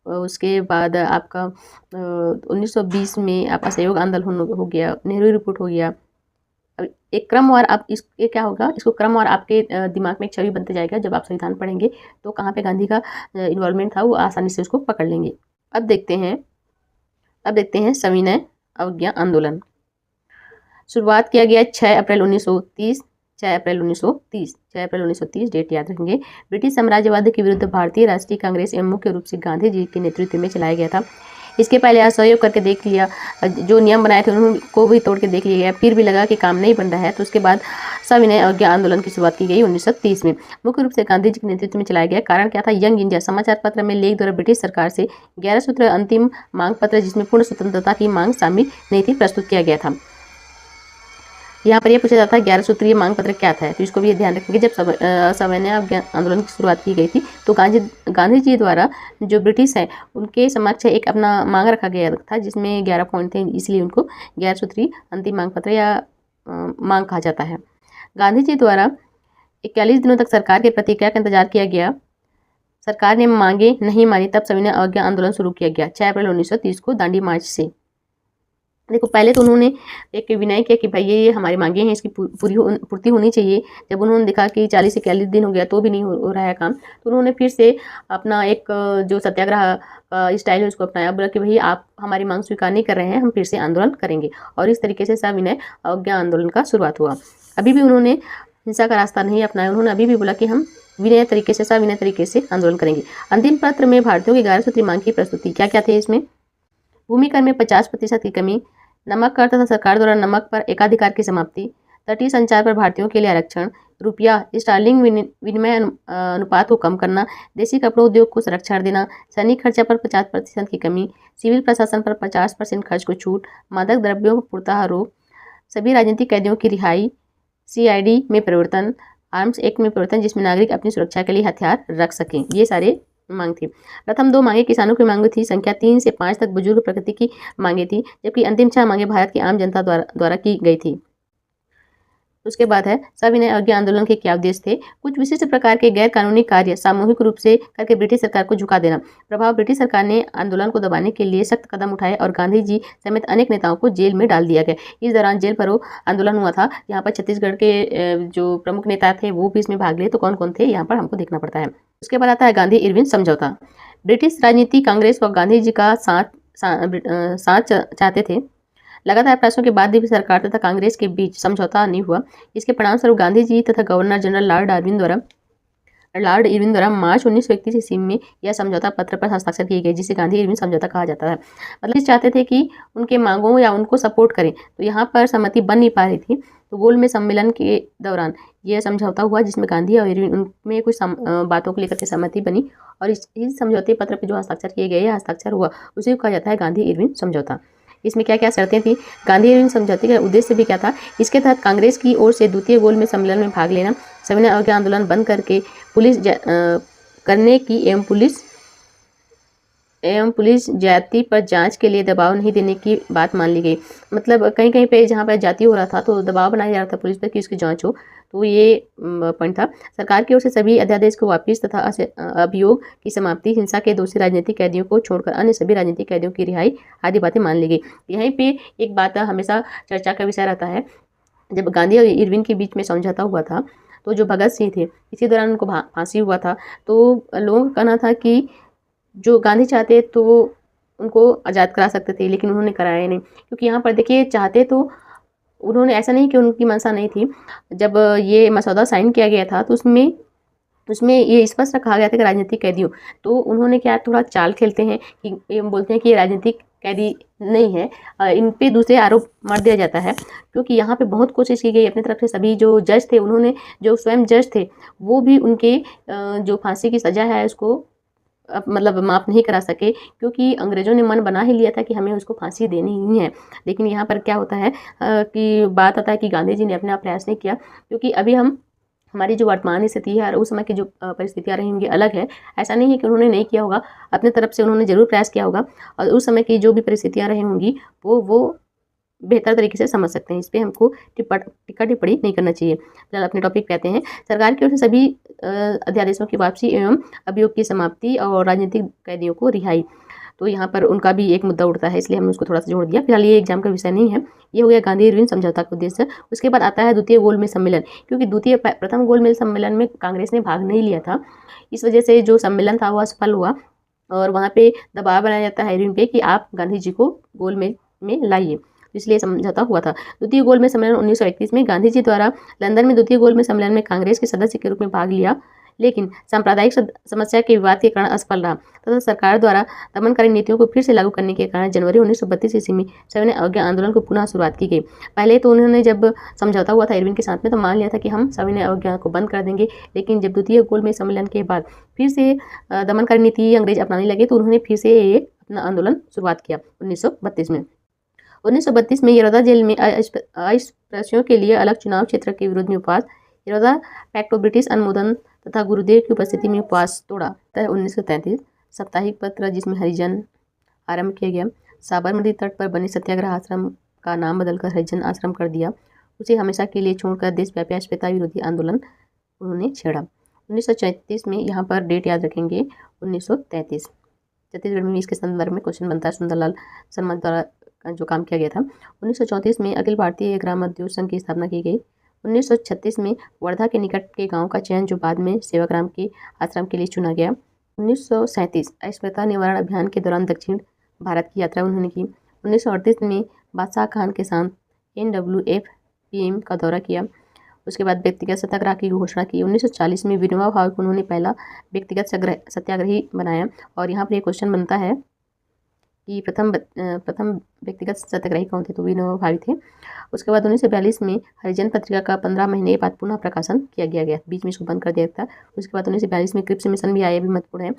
उसके बाद आपका 1920 में आपका सहयोग आंदोलन हो गया, नेहरू रिपोर्ट हो गया। अब एक क्रमवार आप ये क्या होगा, इसको क्रमवार आपके दिमाग में एक छवि बनते जाएगा। जब आप संविधान पढ़ेंगे तो कहाँ पे गांधी का इन्वॉल्वमेंट था, वो आसानी से उसको पकड़ लेंगे। अब देखते हैं सविनय अवज्ञा आंदोलन। शुरुआत किया गया 6 अप्रैल 1930। 6 अप्रैल 1930 डेट याद रखेंगे। ब्रिटिश साम्राज्यवाद के विरुद्ध भारतीय राष्ट्रीय कांग्रेस एवं मुख्य रूप से गांधी जी के नेतृत्व में चलाया गया था। इसके पहले असहयोग करके देख लिया, जो नियम बनाए थे उनको भी तोड़ के देख लिया गया, फिर भी लगा कि काम नहीं बन रहा है, तो उसके बाद सविनय अवज्ञा आंदोलन की शुरुआत की गई 1930 में। मुख्य रूप से गांधी जी के नेतृत्व में चलाया गया। कारण क्या था? यंग इंडिया समाचार पत्र में लेख द्वारा ब्रिटिश सरकार से 11 सूत्र अंतिम मांग पत्र, जिसमें पूर्ण स्वतंत्रता की मांग शामिल नहीं थी, प्रस्तुत किया गया था। यहाँ पर यह पूछा जाता है 11 सूत्रीय मांग पत्र क्या था, तो इसको भी ध्यान रखेंगे। जब सविनय अवज्ञा आंदोलन की शुरुआत की गई थी, तो गांधी जी द्वारा जो ब्रिटिश है उनके समक्ष एक अपना मांग रखा गया था, जिसमें 11 पॉइंट थे, इसलिए उनको 11 सूत्रीय अंतिम मांग पत्र या मांग कहा जाता है। गांधी जी द्वारा 41 दिनों तक सरकार के प्रतिक्रिया का इंतजार किया गया। सरकार ने मांगे नहीं मानी, तब सविनय अवज्ञा आंदोलन शुरू किया गया 6 अप्रैल 1930 को दांडी मार्च से। देखो, पहले तो उन्होंने एक विनय किया कि भाई ये हमारी मांगे हैं, इसकी पूर्ति होनी चाहिए। जब उन्होंने देखा कि 40 से 41 दिन हो गया तो भी नहीं हो रहा है काम, तो उन्होंने फिर से अपना एक जो सत्याग्रह का स्टाइल है उसको अपनाया। बोला कि भाई आप हमारी मांग स्वीकार नहीं कर रहे हैं, हम फिर से आंदोलन करेंगे। और इस तरीके से सविनय अवज्ञा आंदोलन का शुरुआत हुआ। अभी भी उन्होंने हिंसा का रास्ता नहीं अपनाया। उन्होंने अभी भी बोला कि हम विनय तरीके से, सविनय तरीके से आंदोलन करेंगे। अंतिम पत्र में भारतीयों की 11 सूत्री मांग की प्रस्तुति क्या क्या थे इसमें? भूमि कर में 50% की कमी, नमक कर तथा सरकार द्वारा नमक पर एकाधिकार की समाप्ति, तटीय संचार पर भारतीयों के लिए आरक्षण, रुपया स्टार्लिंग विनिमय अनुपात को कम करना, देसी कपड़ों उद्योग को संरक्षण देना, सैनिक खर्चा पर 50% की कमी, सिविल प्रशासन पर 50% खर्च को छूट, मादक द्रव्यों पर पूर्णतः रोक, सभी राजनीतिक कैदियों की रिहाई, CID में परिवर्तन, आर्म्स एक्ट में परिवर्तन जिसमें नागरिक अपनी सुरक्षा के लिए हथियार रख सकें। ये सारे मांग थी। प्रथम 2 मांगे किसानों की मांग थी, संख्या 3 से 5 तक बुजुर्ग प्रकृति की मांगे थी, जबकि अंतिम 6 मांगे भारत की आम जनता द्वारा की गई थी। उसके बाद है सविनय अवज्ञा आंदोलन के क्या उद्देश्य थे? कुछ विशिष्ट प्रकार के गैर कानूनी कार्य सामूहिक रूप से करके ब्रिटिश सरकार को झुका देना। प्रभाव, ब्रिटिश सरकार ने आंदोलन को दबाने के लिए सख्त कदम उठाए और गांधी जी समेत अनेक नेताओं को जेल में डाल दिया गया। इस दौरान जेल भरो आंदोलन हुआ था। यहाँ पर छत्तीसगढ़ के जो प्रमुख नेता थे वो भी इसमें भाग लिए। तो कौन कौन थे यहाँ पर हमको देखना पड़ता है। उसके बाद आता है गांधी इरविन समझौता। ब्रिटिश राजनीति कांग्रेस व गांधी जी का साथ चाहते थे। लगातार प्रयासों के बाद भी सरकार तथा कांग्रेस के बीच समझौता नहीं हुआ। इसके परिणामस्वरूप गांधी जी तथा गवर्नर जनरल लॉर्ड इरविन द्वारा मार्च 1931 ईस्वी में यह समझौता पत्र पर हस्ताक्षर किए गए, जिसे गांधी इरविन समझौता कहा जाता है। मतलब चाहते थे कि उनके मांगों या उनको सपोर्ट करें, तो यहाँ पर सहमति बन नहीं पा रही थी। तो गोलमेज सम्मेलन के दौरान यह समझौता हुआ, जिसमें गांधी और इरविन उनमें कुछ बातों को लेकर के सहमति बनी और इस समझौते पत्र पर जो हस्ताक्षर किए गए, हस्ताक्षर हुआ, उसे कहा जाता है गांधी इरविन समझौता। इसमें क्या क्या शर्तें थी? गांधी इरविन समझौते का उद्देश्य भी क्या था? इसके तहत कांग्रेस की ओर से द्वितीय गोलमेज सम्मेलन में भाग लेना, सविनय अवज्ञा आंदोलन बंद करके करने की एवं पुलिस जाति पर जांच के लिए दबाव नहीं देने की बात मान ली गई। मतलब कहीं कहीं पे जहाँ पर जाति हो रहा था तो दबाव बनाया जा रहा था पुलिस पर कि उसकी जांच हो। तो ये पॉइंट था। सरकार की ओर से सभी अध्यादेश को वापस तथा अभियोग की समाप्ति, हिंसा के दोषी राजनीतिक कैदियों को छोड़कर अन्य सभी राजनीतिक कैदियों की रिहाई आदि बातें मान ली गई। यहीं पे एक बात हमेशा चर्चा का विषय रहता है। जब गांधी और इरविन के बीच में समझौता हुआ था तो जो भगत सिंह थे, इसी दौरान उनको फांसी हुआ था। तो लोगों का कहना था कि जो गांधी चाहते तो उनको आज़ाद करा सकते थे, लेकिन उन्होंने कराया नहीं। क्योंकि यहाँ पर देखिए, चाहते तो उन्होंने, ऐसा नहीं कि उनकी मंशा नहीं थी। जब ये मसौदा साइन किया गया था तो उसमें ये स्पष्ट कहा गया था कि राजनीतिक कैदियों, तो उन्होंने क्या थोड़ा चाल खेलते हैं कि ये बोलते हैं कि ये राजनीतिक कैदी नहीं है, इन पे दूसरे आरोप मर दिया जाता है। क्योंकि यहाँ पे बहुत कोशिश की गई अपनी तरफ से। सभी जो जज थे, उन्होंने, जो स्वयं जज थे, वो भी उनके जो फांसी की सज़ा है उसको मतलब माफ़ नहीं करा सके, क्योंकि अंग्रेज़ों ने मन बना ही लिया था कि हमें उसको फांसी देनी ही है। लेकिन यहाँ पर क्या होता है कि बात आता है कि गांधी जी ने अपना प्रयास नहीं किया, क्योंकि अभी हमारी जो वर्तमान स्थिति है और उस समय की जो परिस्थितियाँ रही होंगी अलग है। ऐसा नहीं है कि उन्होंने नहीं किया होगा, अपने तरफ से उन्होंने ज़रूर प्रयास किया होगा और उस समय की जो भी परिस्थितियाँ रही होंगी वो बेहतर तरीके से समझ सकते हैं। इस पर हमको टिक्का टिप्पणी नहीं करना चाहिए। फिलहाल अपने टॉपिक पे आते हैं। सरकार की ओर से सभी अध्यादेशों की वापसी एवं अभियोग की समाप्ति और राजनीतिक कैदियों को रिहाई, तो यहाँ पर उनका भी एक मुद्दा उठता है, इसलिए हमने उसको थोड़ा सा जोड़ दिया। फिलहाल ये एग्जाम का विषय नहीं है। ये हो गया गांधी इरविन समझौता का उद्देश्य। उसके बाद आता है द्वितीय गोलमेज सम्मेलन। क्योंकि प्रथम गोलमेज सम्मेलन में कांग्रेस ने भाग नहीं लिया था, इस वजह से जो सम्मेलन था वह असफल हुआ और वहाँ पे दबाव बनाया जाता है इरविन पे कि आप गांधी जी को गोलमेज में लाइए, इसलिए समझौता हुआ था। द्वितीय गोलमेज सम्मेलन 1931 में गांधी जी द्वारा लंदन में द्वितीय गोलमेज सम्मेलन में कांग्रेस के सदस्य के रूप में भाग लिया, लेकिन सांप्रदायिक समस्या के विवाद के कारण असफल रहा तथा सरकार द्वारा दमनकारी नीतियों को फिर से लागू करने के कारण जनवरी 1932 ईस्वी में सविनय अवज्ञा आंदोलन को पुनः शुरुआत की गई। पहले तो उन्होंने, जब समझौता हुआ था इरविन के साथ में, तो मान लिया था कि हम सविनय अवज्ञा को बंद कर देंगे, लेकिन जब द्वितीय गोलमेज सम्मेलन के बाद फिर से दमनकारी नीति अंग्रेज अपनाने लगे तो उन्होंने फिर से ये अपना आंदोलन शुरुआत किया 1932 में। 1932 में यरोदा जेल में अस्पृश्यों के लिए अलग चुनाव क्षेत्र के विरोध में उपवास, यरोदा पैक्ट को ब्रिटिश अनुमोदन तथा गुरुदेव की उपस्थिति में उपवास तोड़ा। 1933 साप्ताहिक पत्र जिसमें हरिजन आरंभ किया गया। साबरमती तट पर बने सत्याग्रह आश्रम का नाम बदलकर हरिजन आश्रम कर दिया। उसे हमेशा के लिए छोड़कर देशव्यापी अस्पृश्यता विरोधी आंदोलन उन्होंने छेड़ा। 1934 में यहाँ पर डेट याद रखेंगे 1933। छत्तीसगढ़ में इसके संदर्भ में क्वेश्चन बनता है, सुंदरलाल शर्मा द्वारा जो काम किया गया था। 1934 में अखिल भारतीय ग्रामोद्योग संघ की स्थापना की गई। 1936 में वर्धा के निकट के गांव का चयन जो बाद में सेवाग्राम के आश्रम के लिए चुना गया। 1937 अस्पृश्यता निवारण अभियान के दौरान दक्षिण भारत की यात्रा उन्होंने की। 1938 में बादशाह खान के साथ NWF-PM का दौरा किया। उसके बाद व्यक्तिगत सत्याग्रह की घोषणा की। 1940 में विनोबा भावे को उन्होंने पहला व्यक्तिगत सत्याग्रही बनाया। और यहाँ पर एक क्वेश्चन बनता है कि प्रथम व्यक्तिगत सत्याग्रही कौन थे, तो विनोबा भावे थे। उसके बाद 1942 में हरिजन पत्रिका का 15 महीने बाद पुनः प्रकाशन किया गया, बीच में इसको बंद कर दिया था। उसके बाद 1942 में क्रिप्स मिशन भी आया, भी महत्वपूर्ण है।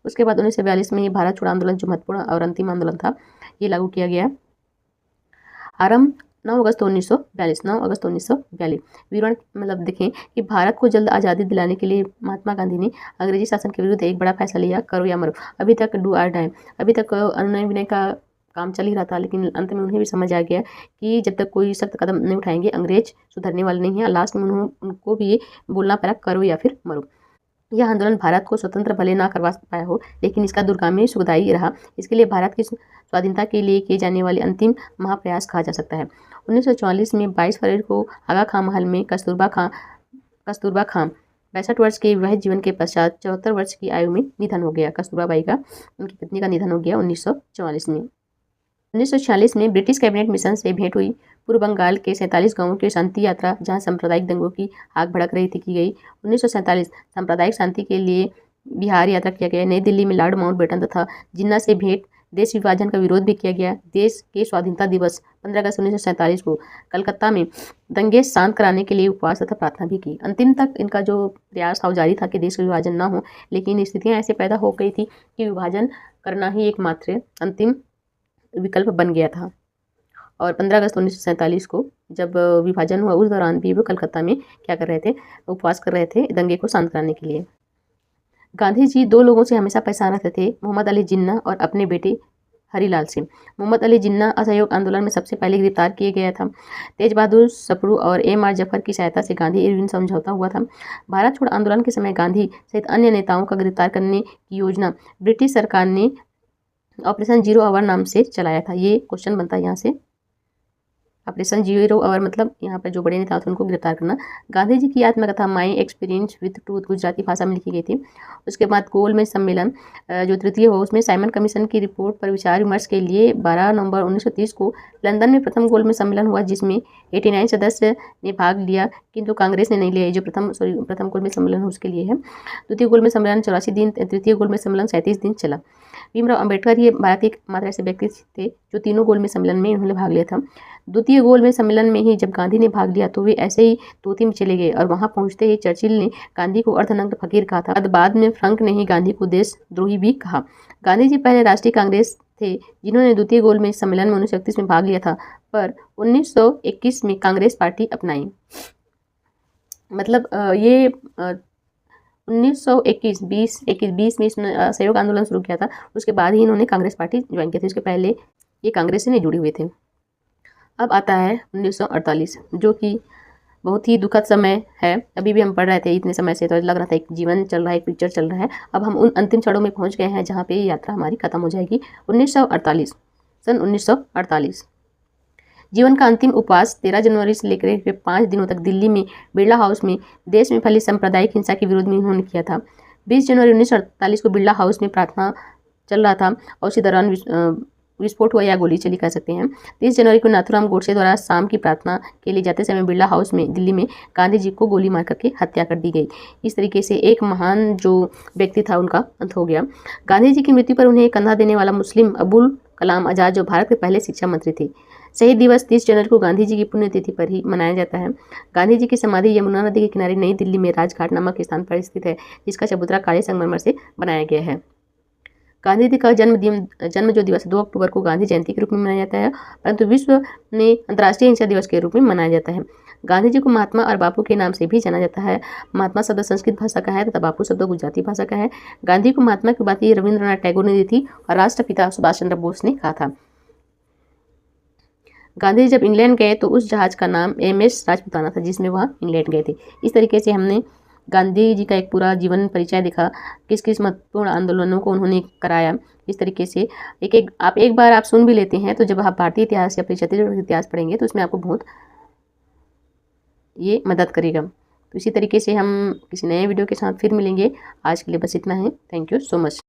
उसके बाद 1942 में भारत छोड़ो आंदोलन जो महत्वपूर्ण और अंतिम आंदोलन था, ये लागू किया गया। आरंभ 9 अगस्त 1942। विवरण मतलब देखें कि भारत को जल्द आज़ादी दिलाने के लिए महात्मा गांधी ने अंग्रेजी शासन के विरुद्ध एक बड़ा फैसला लिया, करो या मरो। अभी तक डू और डाई, अभी तक अनुनय विनय का काम चल ही रहा था, लेकिन अंत में उन्हें भी समझ आ गया कि जब तक कोई सख्त कदम नहीं उठाएंगे अंग्रेज सुधरने वाले नहीं है। लास्ट में उनको भी ये बोलना पड़ा, करो या फिर मरो। यह आंदोलन भारत को स्वतंत्र भले ना करवा पाया हो, लेकिन इसका दूरगामी सुखदायी रहा। इसके लिए भारत की स्वाधीनता के लिए किए जाने वाले अंतिम महाप्रयास कहा जा सकता है। 1944 में 22 फरवरी को आगा खां महल में कस्तूरबा खां 62 वर्ष के विवाहित जीवन के पश्चात 74 वर्ष की आयु में निधन हो गया। कस्तूरबा बाई का, उनकी पत्नी का निधन हो गया 1944 में। 1946 में ब्रिटिश कैबिनेट मिशन से भेंट हुई। पूर्व बंगाल के 47 गांवों की शांति यात्रा जहां सांप्रदायिक दंगों की आग भड़क रही थी की गई। 1947 सांप्रदायिक शांति के लिए बिहार यात्रा किया गया। नई दिल्ली में लॉर्ड माउंटबेटन तथा जिन्ना से भेंट। देश विभाजन का विरोध भी किया गया। देश के स्वाधीनता दिवस 15 अगस्त 1947 को कलकत्ता में दंगे शांत कराने के लिए उपवास तथा प्रार्थना भी की। अंतिम तक इनका जो प्रयास था वो जारी था कि देश का विभाजन ना हो, लेकिन स्थितियाँ ऐसे पैदा हो गई थी कि विभाजन करना ही एकमात्र अंतिम विकल्प बन गया था। और 15 अगस्त 1947 को जब विभाजन हुआ, उस दौरान भी वो कलकत्ता में क्या कर रहे थे, उपवास कर रहे थे दंगे को शांत कराने के लिए। गांधी जी 2 लोगों से हमेशा परेशान रहते थे, मोहम्मद अली जिन्ना और अपने बेटे हरीलाल से। मोहम्मद अली जिन्ना असहयोग आंदोलन में सबसे पहले गिरफ्तार किया गया था। तेज बहादुर सप्रू और M.R. जफर की सहायता से गांधी इरविन समझौता हुआ था। भारत छोड़ो आंदोलन के समय गांधी सहित अन्य नेताओं का गिरफ्तार करने की योजना ब्रिटिश सरकार ने ऑपरेशन 0 आवर नाम से चलाया था। ये क्वेश्चन बनता है यहाँ से। ऑपरेशन 0 आवर मतलब यहाँ पर जो बड़े नेता थे उनको गिरफ्तार करना। गांधी जी की आत्मकथा my experience with truth Gujarati भाषा में लिखी गई थी। उसके बाद गोलमेज सम्मेलन जो तृतीय हो, उसमें साइमन कमीशन की रिपोर्ट पर विचार विमर्श के लिए 12 नवंबर 1930 को लंदन में प्रथम गोलमेज सम्मेलन हुआ, जिसमें 89 सदस्य ने भाग लिया, किंतु कांग्रेस ने नहीं लिया। जो प्रथम गोलमेज सम्मेलन उसके लिए है। द्वितीय गोलमेज सम्मेलन 84 दिन, तृतीय गोलमेज सम्मेलन 37 दिन चला। भीमराव अम्बेडकर ये भारत एक मात्र ऐसे व्यक्ति थे जो तीनों गोलमेज सम्मेलन में उन्होंने भाग लिया था। द्वितीय गोलमेज सम्मेलन में ही जब गांधी ने भाग लिया तो वे ऐसे ही तोती में चले गए और वहां पहुंचते ही चर्चिल ने गांधी को अर्धनग्न फकीर कहा था। बाद में फ्रंक ने ही गांधी को देशद्रोही भी कहा। गांधी जी पहले राष्ट्रीय कांग्रेस थे जिन्होंने द्वितीय गोलमेज सम्मेलन में 1931 में भाग लिया था, पर 1921 में कांग्रेस पार्टी अपनाई। मतलब ये 1921 में इसने असहयोग आंदोलन शुरू किया था। उसके बाद ही इन्होंने कांग्रेस पार्टी ज्वाइन की थी, उसके पहले ये कांग्रेस से नहीं जुड़े हुए थे। अब आता है 1948, जो कि बहुत ही दुखद समय है। अभी भी हम पढ़ रहे थे इतने समय से, तो लग रहा था एक जीवन चल रहा है, एक पिक्चर चल रहा है। अब हम उन अंतिम क्षणों में पहुंच गए हैं जहाँ पे ये यात्रा हमारी खत्म हो जाएगी। 1948, सन 1948 जीवन का अंतिम उपवास 13 जनवरी से लेकर 5 दिनों तक दिल्ली में बिरला हाउस में देश में फैली सांप्रदायिक हिंसा के विरोध में उन्होंने किया था। 20 जनवरी 1948 को बिरला हाउस में प्रार्थना चल रहा था और उसी दौरान विस्फोट हुआ या गोली चली कह सकते हैं। 30 जनवरी को नाथूराम गोडसे द्वारा शाम की प्रार्थना के लिए जाते समय बिरला हाउस में दिल्ली में गांधी जी को गोली मार करके हत्या कर दी गई। इस तरीके से एक महान जो व्यक्ति था उनका अंत हो गया। गांधी जी की मृत्यु पर उन्हें कंधा देने वाला मुस्लिम अबुल कलाम आज़ाद जो भारत के पहले शिक्षा मंत्री थे। शहीद दिवस 30 जनवरी को गांधी जी की पुण्यतिथि पर ही मनाया जाता है। गांधी जी की समाधि यमुना नदी के किनारे नई दिल्ली में राजघाट नामक स्थान पर स्थित है, जिसका चबूतरा काले संगमरमर से बनाया गया है। गांधी जी का जन्म जो दिवस 2 अक्टूबर को गांधी जयंती के रूप में मनाया जाता है, परंतु विश्व में अंतर्राष्ट्रीय हिंसा दिवस के रूप में मनाया जाता है। गांधी जी को महात्मा और बापू के नाम से भी जाना जाता है। महात्मा शब्द संस्कृत भाषा का है तथा बापू शब्द गुजराती भाषा का है। गांधी को महात्मा की उपाधि रविंद्रनाथ टैगोर ने दी थी और राष्ट्रपिता सुभाष चंद्र बोस ने कहा था। गांधी जी जब इंग्लैंड गए तो उस जहाज का नाम MS राजपुताना था, जिसमें वह इंग्लैंड गए थे। इस तरीके से हमने गांधी जी का एक पूरा जीवन परिचय दिखा, किस किस महत्वपूर्ण आंदोलनों को उन्होंने कराया। इस तरीके से एक बार आप सुन भी लेते हैं तो जब आप भारतीय इतिहास या फिर छत्तीसगढ़ इतिहास पढ़ेंगे तो उसमें आपको बहुत ये मदद करेगा। तो इसी तरीके से हम किसी नए वीडियो के साथ फिर मिलेंगे। आज के लिए बस इतना है। Thank you so much.